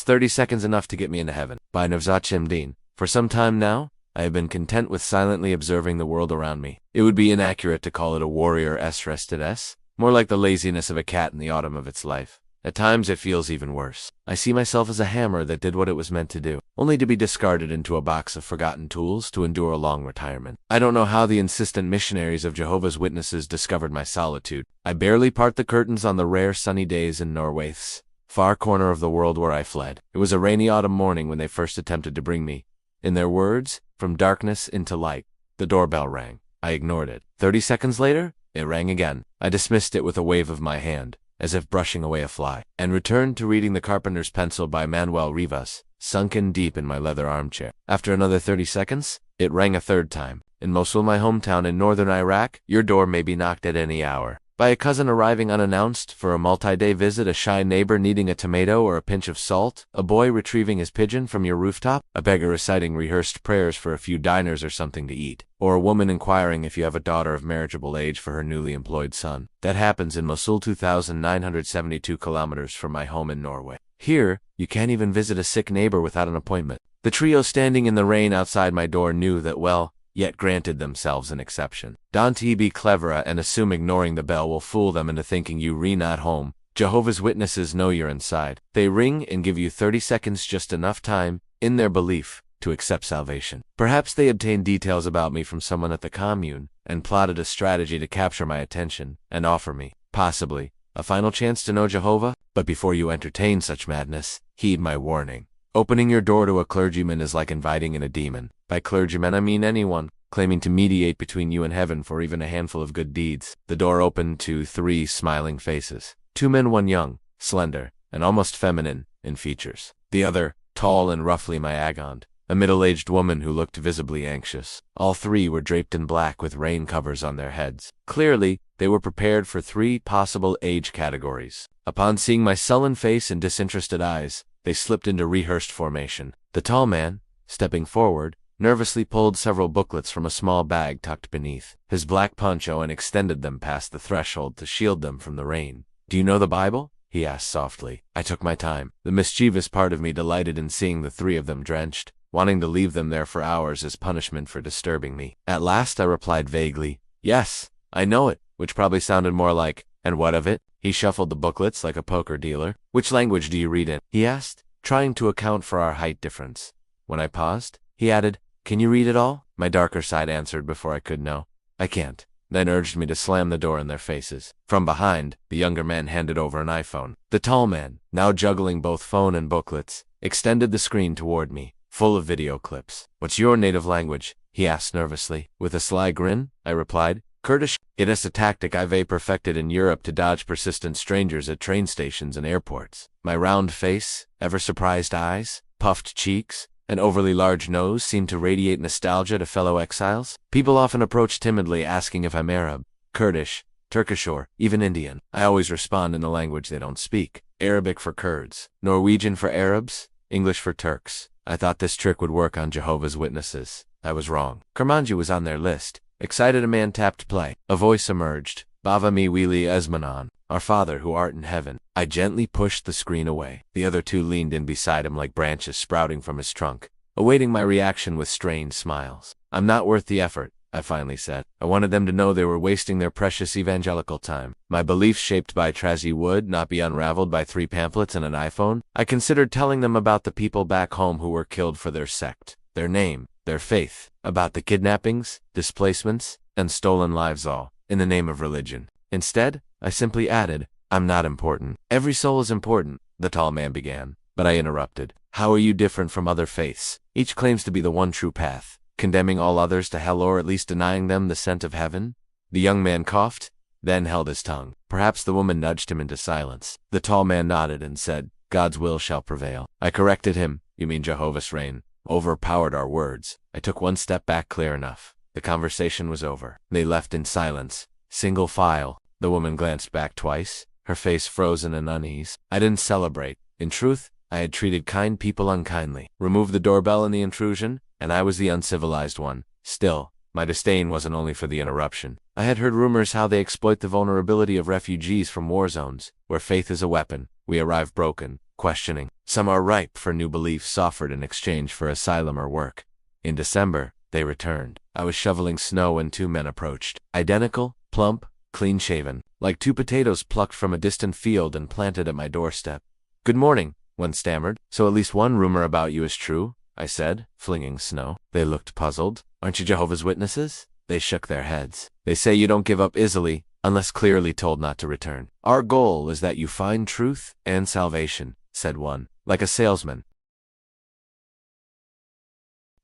Is 30 seconds enough to get me into heaven? By Nawzat Shamdīn. For some time now, I have been content with silently observing the world around me. It would be inaccurate to call it a warrior rested, more like the laziness of a cat in the autumn of its life. At times it feels even worse. I see myself as a hammer that did what it was meant to do, only to be discarded into a box of forgotten tools to endure a long retirement. I don't know how the insistent missionaries of Jehovah's Witnesses discovered my solitude. I barely part the curtains on the rare sunny days in Norway's far corner of the world where I fled. It was a rainy autumn morning when they first attempted to bring me, in their words, from darkness into light. The doorbell rang. I ignored it. 30 seconds later, it rang again. I dismissed it with a wave of my hand, as if brushing away a fly, and returned to reading The Carpenter's Pencil by Manuel Rivas, sunken deep in my leather armchair. After another 30 seconds, it rang a third time. In Mosul, my hometown in northern Iraq, your door may be knocked at any hour. By a cousin arriving unannounced for a multi-day visit, a shy neighbor needing a tomato or a pinch of salt, a boy retrieving his pigeon from your rooftop, a beggar reciting rehearsed prayers for a few diners or something to eat, or a woman inquiring if you have a daughter of marriageable age for her newly employed son. That happens in Mosul, 2,972 kilometers from my home in Norway. Here, you can't even visit a sick neighbor without an appointment. The trio standing in the rain outside my door knew that well, yet granted themselves an exception. Don't be clever and assume ignoring the bell will fool them into thinking you re not home. Jehovah's Witnesses know you're inside. They ring and give you 30 seconds, just enough time, in their belief, to accept salvation. Perhaps they obtained details about me from someone at the commune, and plotted a strategy to capture my attention, and offer me, possibly, a final chance to know Jehovah. But before you entertain such madness, heed my warning. Opening your door to a clergyman is like inviting in a demon. By clergyman I mean anyone claiming to mediate between you and heaven for even a handful of good deeds. The door opened to 3 smiling faces. 2 men, one young, slender, and almost feminine in features. The other, tall and roughly myagond, a middle-aged woman who looked visibly anxious. All 3 were draped in black with rain covers on their heads. Clearly, they were prepared for 3 possible age categories. Upon seeing my sullen face and disinterested eyes, they slipped into rehearsed formation. The tall man, stepping forward, nervously pulled several booklets from a small bag tucked beneath his black poncho and extended them past the threshold to shield them from the rain. "Do you know the Bible?" he asked softly. I took my time. The mischievous part of me delighted in seeing the 3 of them drenched, wanting to leave them there for hours as punishment for disturbing me. At last I replied vaguely, "Yes, I know it," which probably sounded more like, "And what of it?" He shuffled the booklets like a poker dealer. "Which language do you read in?" he asked, trying to account for our height difference. When I paused, he added, "Can you read it all?" My darker side answered before I could know, "I can't," then urged me to slam the door in their faces. From behind, the younger man handed over an iPhone. The tall man, now juggling both phone and booklets, extended the screen toward me, full of video clips. "What's your native language?" he asked nervously. With a sly grin, I replied, "Kurdish. It is a tactic I've perfected in Europe to dodge persistent strangers at train stations and airports." My round face, ever-surprised eyes, puffed cheeks, and overly large nose seemed to radiate nostalgia to fellow exiles. People often approach timidly asking if I'm Arab, Kurdish, Turkish, or even Indian. I always respond in the language they don't speak. Arabic for Kurds, Norwegian for Arabs, English for Turks. I thought this trick would work on Jehovah's Witnesses. I was wrong. Kermanji was on their list. Excited, a man tapped play. A voice emerged. "Bava mi wili esmanan, our Father who art in heaven." I gently pushed the screen away. The other 2 leaned in beside him like branches sprouting from his trunk, awaiting my reaction with strained smiles. "I'm not worth the effort," I finally said. I wanted them to know they were wasting their precious evangelical time. My beliefs shaped by trashy wood, not be unraveled by 3 pamphlets and an iPhone. I considered telling them about the people back home who were killed for their sect, their name, their faith, about the kidnappings, displacements, and stolen lives, all in the name of religion. Instead, I simply added, "I'm not important." "Every soul is important," the tall man began, but I interrupted. "How are you different from other faiths? Each claims to be the one true path, condemning all others to hell or at least denying them the scent of heaven." The young man coughed, then held his tongue. Perhaps the woman nudged him into silence. The tall man nodded and said, "God's will shall prevail." I corrected him, "You mean Jehovah's reign." Overpowered our words. I took one step back, clear enough. The conversation was over. They left in silence, single file. The woman glanced back twice, her face frozen in unease. I didn't celebrate. In truth, I had treated kind people unkindly. Removed the doorbell in the intrusion, and I was the uncivilized one. Still, my disdain wasn't only for the interruption. I had heard rumors how they exploit the vulnerability of refugees from war zones, where faith is a weapon. We arrive broken, questioning. Some are ripe for new beliefs offered in exchange for asylum or work. In December, they returned. I was shoveling snow when two men approached. Identical, plump, clean-shaven, like two potatoes plucked from a distant field and planted at my doorstep. "Good morning," one stammered. "So at least one rumor about you is true," I said, flinging snow. They looked puzzled. "Aren't you Jehovah's Witnesses?" They shook their heads. "They say you don't give up easily, unless clearly told not to return. Our goal is that you find truth and salvation," said one, like a salesman.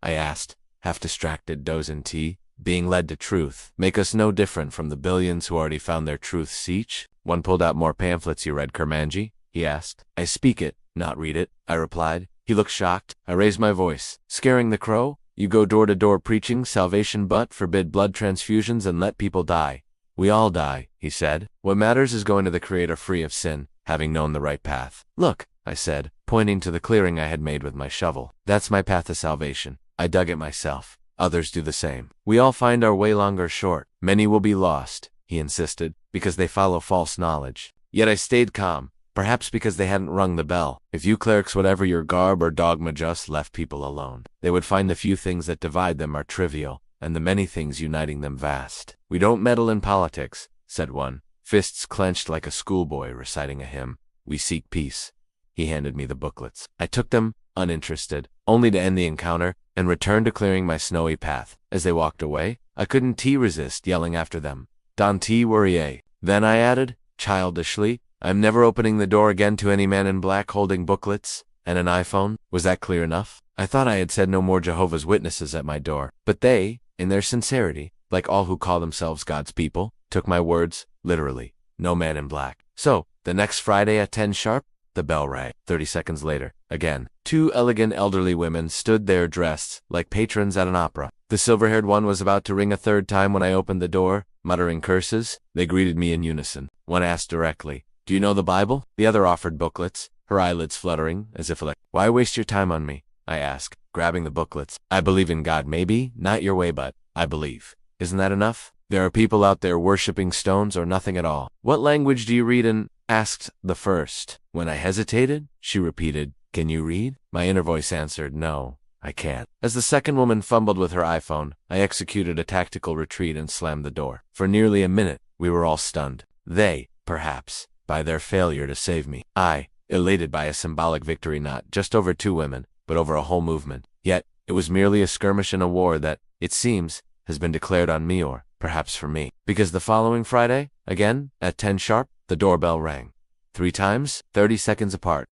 I asked, half distracted, dozing tea. "Being led to truth make us no different from the billions who already found their truths each?" One pulled out more pamphlets. "You read Kermanji?" he asked. "I speak it, not read it," I replied. He looked shocked. I raised my voice. "Scaring the crow? You go door to door preaching salvation but forbid blood transfusions and let people die." "We all die," he said. "What matters is going to the Creator free of sin, having known the right path." "Look," I said, pointing to the clearing I had made with my shovel. "That's my path to salvation. I dug it myself. Others do the same. We all find our way long or short. Many will be lost," he insisted, "because they follow false knowledge." Yet I stayed calm, perhaps because they hadn't rung the bell. If you clerics, whatever your garb or dogma, just left people alone, they would find the few things that divide them are trivial, and the many things uniting them vast. "We don't meddle in politics," said one, fists clenched like a schoolboy reciting a hymn. "We seek peace." He handed me the booklets. I took them, uninterested, only to end the encounter and return to clearing my snowy path. As they walked away, I couldn't resist yelling after them, "Don T. Worrier." Then I added, childishly, "I'm never opening the door again to any man in black holding booklets and an iPhone." Was that clear enough? I thought I had said no more Jehovah's Witnesses at my door, but they, in their sincerity, like all who call themselves God's people, took my words literally. No man in black. So, the next Friday at 10 sharp, the bell rang. 30 seconds later, again, two elegant elderly women stood there dressed like patrons at an opera. The silver-haired one was about to ring a third time when I opened the door, muttering curses. They greeted me in unison. One asked directly, "Do you know the Bible?" The other offered booklets, her eyelids fluttering, as if like, "Why waste your time on me?" I asked, grabbing the booklets. "I believe in God, maybe, not your way, but I believe. Isn't that enough? There are people out there worshipping stones or nothing at all." "What language do you read in?" asked the first. When I hesitated, she repeated, "Can you read?" My inner voice answered, "No, I can't." As the second woman fumbled with her iPhone, I executed a tactical retreat and slammed the door. For nearly a minute, we were all stunned. They, perhaps, by their failure to save me. I, elated by a symbolic victory not just over two women, but over a whole movement. Yet, it was merely a skirmish in a war that, it seems, has been declared on me, or perhaps for me. Because the following Friday, again, at 10 sharp, the doorbell rang. 3 times, 30 seconds apart.